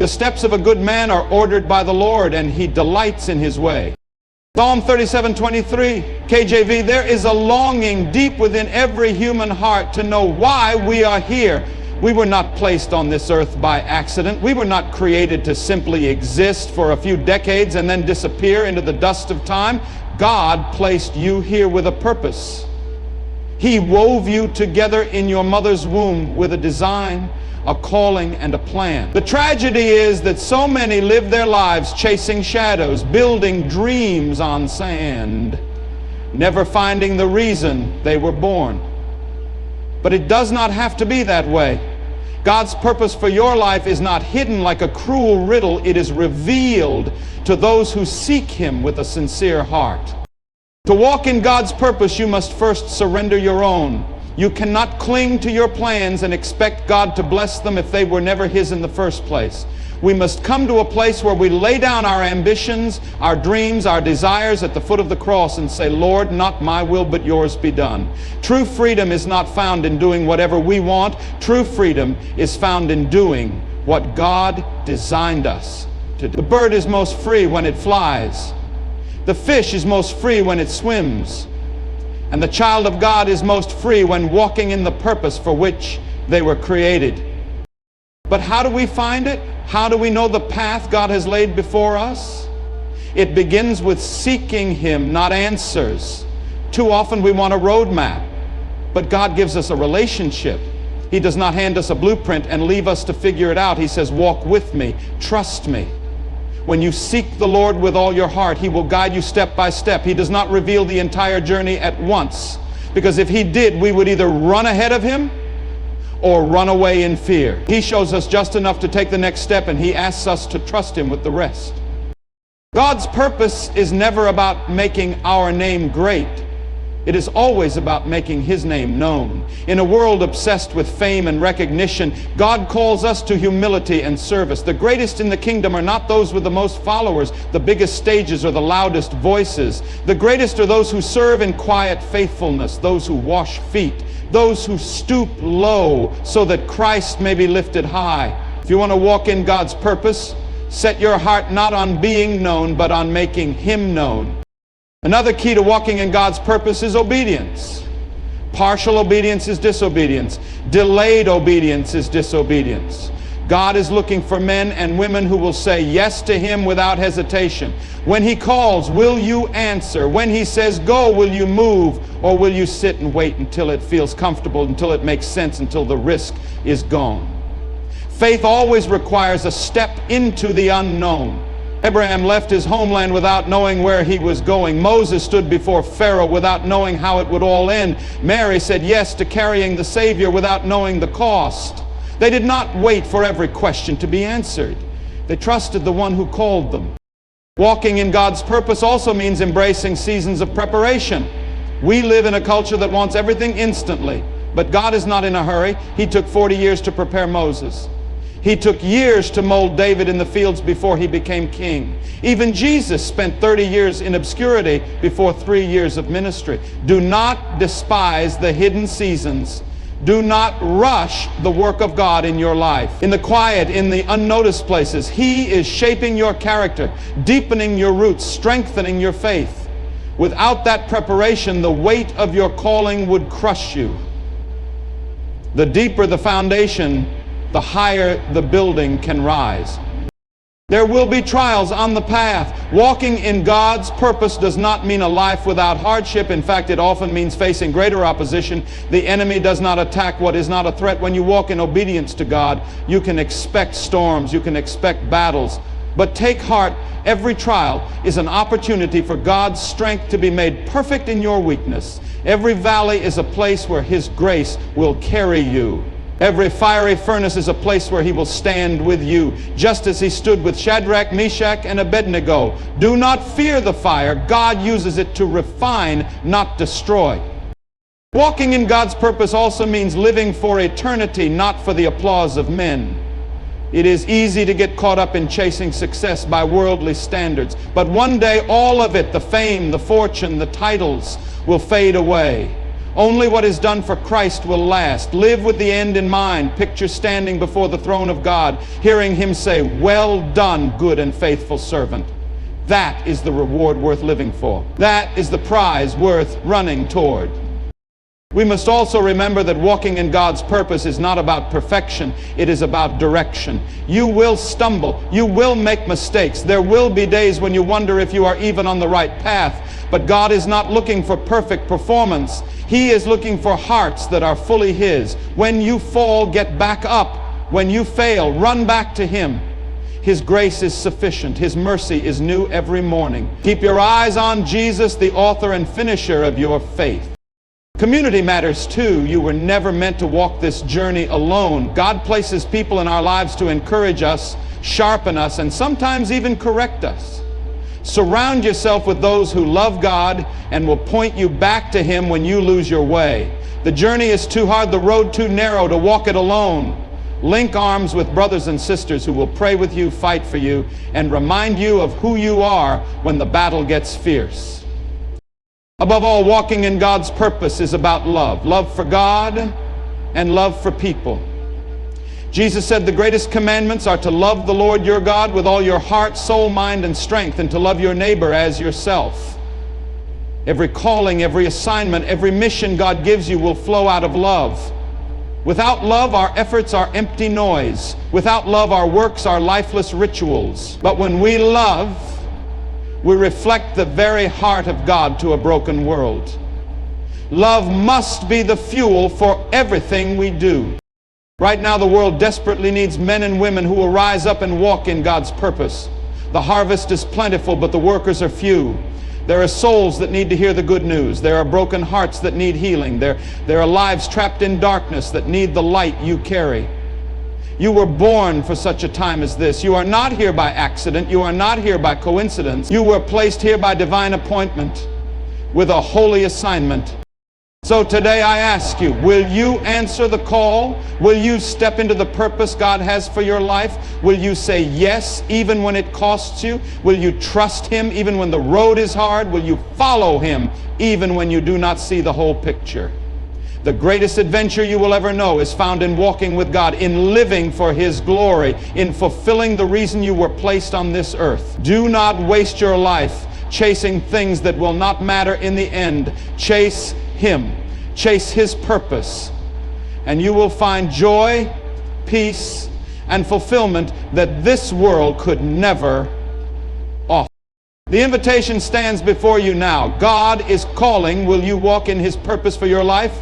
The steps of a good man are ordered by the Lord, and he delights in his way. Psalm 37:23, KJV, there is a longing deep within every human heart to know why we are here. We were not placed on this earth by accident. We were not created to simply exist for a few decades and then disappear into the dust of time. God placed you here with a purpose. He wove you together in your mother's womb with a design, a calling, and a plan. The tragedy is that so many live their lives chasing shadows, building dreams on sand, never finding the reason they were born. But it does not have to be that way. God's purpose for your life is not hidden like a cruel riddle. It is revealed to those who seek Him with a sincere heart. To walk in God's purpose, you must first surrender your own. You cannot cling to your plans and expect God to bless them if they were never His in the first place. We must come to a place where we lay down our ambitions, our dreams, our desires at the foot of the cross and say, Lord, not my will but yours be done. True freedom is not found in doing whatever we want. True freedom is found in doing what God designed us to do. The bird is most free when it flies. The fish is most free when it swims. And the child of God is most free when walking in the purpose for which they were created. But how do we find it? How do we know the path God has laid before us? It begins with seeking Him, not answers. Too often we want a roadmap, but God gives us a relationship. He does not hand us a blueprint and leave us to figure it out. He says, walk with me, trust me. When you seek the Lord with all your heart, He will guide you step by step. He does not reveal the entire journey at once, because if He did, we would either run ahead of Him or run away in fear. He shows us just enough to take the next step, and He asks us to trust Him with the rest. God's purpose is never about making our name great. It is always about making His name known. In a world obsessed with fame and recognition, God calls us to humility and service. The greatest in the kingdom are not those with the most followers, the biggest stages, or the loudest voices. The greatest are those who serve in quiet faithfulness, those who wash feet, those who stoop low so that Christ may be lifted high. If you want to walk in God's purpose, set your heart not on being known, but on making Him known. Another key to walking in God's purpose is obedience. Partial obedience is disobedience. Delayed obedience is disobedience. God is looking for men and women who will say yes to Him without hesitation. When He calls, will you answer? When He says go, will you move? Or will you sit and wait until it feels comfortable, until it makes sense, until the risk is gone? Faith always requires a step into the unknown. Abraham left his homeland without knowing where he was going. Moses stood before Pharaoh without knowing how it would all end. Mary said yes to carrying the Savior without knowing the cost. They did not wait for every question to be answered. They trusted the one who called them. Walking in God's purpose also means embracing seasons of preparation. We live in a culture that wants everything instantly, but God is not in a hurry. He took 40 years to prepare Moses. He took years to mold David in the fields before he became king. Even Jesus spent 30 years in obscurity before 3 years of ministry. Do not despise the hidden seasons. Do not rush the work of God in your life. In the quiet, in the unnoticed places, He is shaping your character, deepening your roots, strengthening your faith. Without that preparation, the weight of your calling would crush you. The deeper the foundation, the higher the building can rise. There will be trials on the path. Walking in God's purpose does not mean a life without hardship. In fact, it often means facing greater opposition. The enemy does not attack what is not a threat. When you walk in obedience to God, you can expect storms, you can expect battles. But take heart, every trial is an opportunity for God's strength to be made perfect in your weakness. Every valley is a place where His grace will carry you. Every fiery furnace is a place where He will stand with you, just as He stood with Shadrach, Meshach, and Abednego. Do not fear the fire. God uses it to refine, not destroy. Walking in God's purpose also means living for eternity, not for the applause of men. It is easy to get caught up in chasing success by worldly standards, but one day all of it, the fame, the fortune, the titles, will fade away. Only what is done for Christ will last. Live with the end in mind. Picture standing before the throne of God, hearing him say, "Well done, good and faithful servant." That is the reward worth living for. That is the prize worth running toward. We must also remember that walking in God's purpose is not about perfection. It is about direction. You will stumble. You will make mistakes. There will be days when you wonder if you are even on the right path. But God is not looking for perfect performance. He is looking for hearts that are fully his. When you fall, get back up. When you fail, run back to him. His grace is sufficient. His mercy is new every morning. Keep your eyes on Jesus, the author and finisher of your faith. Community matters too. You were never meant to walk this journey alone. God places people in our lives to encourage us, sharpen us, and sometimes even correct us. Surround yourself with those who love God and will point you back to him when you lose your way. The journey is too hard, the road too narrow to walk it alone. Link arms with brothers and sisters who will pray with you, fight for you, and remind you of who you are when the battle gets fierce. Above all, walking in God's purpose is about love. Love for God and love for people. Jesus said the greatest commandments are to love the Lord your God with all your heart, soul, mind, and strength, and to love your neighbor as yourself. Every calling, every assignment, every mission God gives you will flow out of love. Without love, our efforts are empty noise. Without love, our works are lifeless rituals. But when we love, we reflect the very heart of God to a broken world. Love must be the fuel for everything we do. Right now, the world desperately needs men and women who will rise up and walk in God's purpose. The harvest is plentiful, but the workers are few. There are souls that need to hear the good news. There are broken hearts that need healing. There are lives trapped in darkness that need the light you carry. You were born for such a time as this. You are not here by accident. You are not here by coincidence. You were placed here by divine appointment with a holy assignment. So today I ask you, will you answer the call? Will you step into the purpose God has for your life? Will you say yes even when it costs you? Will you trust him even when the road is hard? Will you follow him even when you do not see the whole picture? The greatest adventure you will ever know is found in walking with God, in living for his glory, in fulfilling the reason you were placed on this earth. Do not waste your life chasing things that will not matter in the end. Chase him. Chase his purpose. And you will find joy, peace, and fulfillment that this world could never offer. The invitation stands before you now. God is calling. Will you walk in his purpose for your life?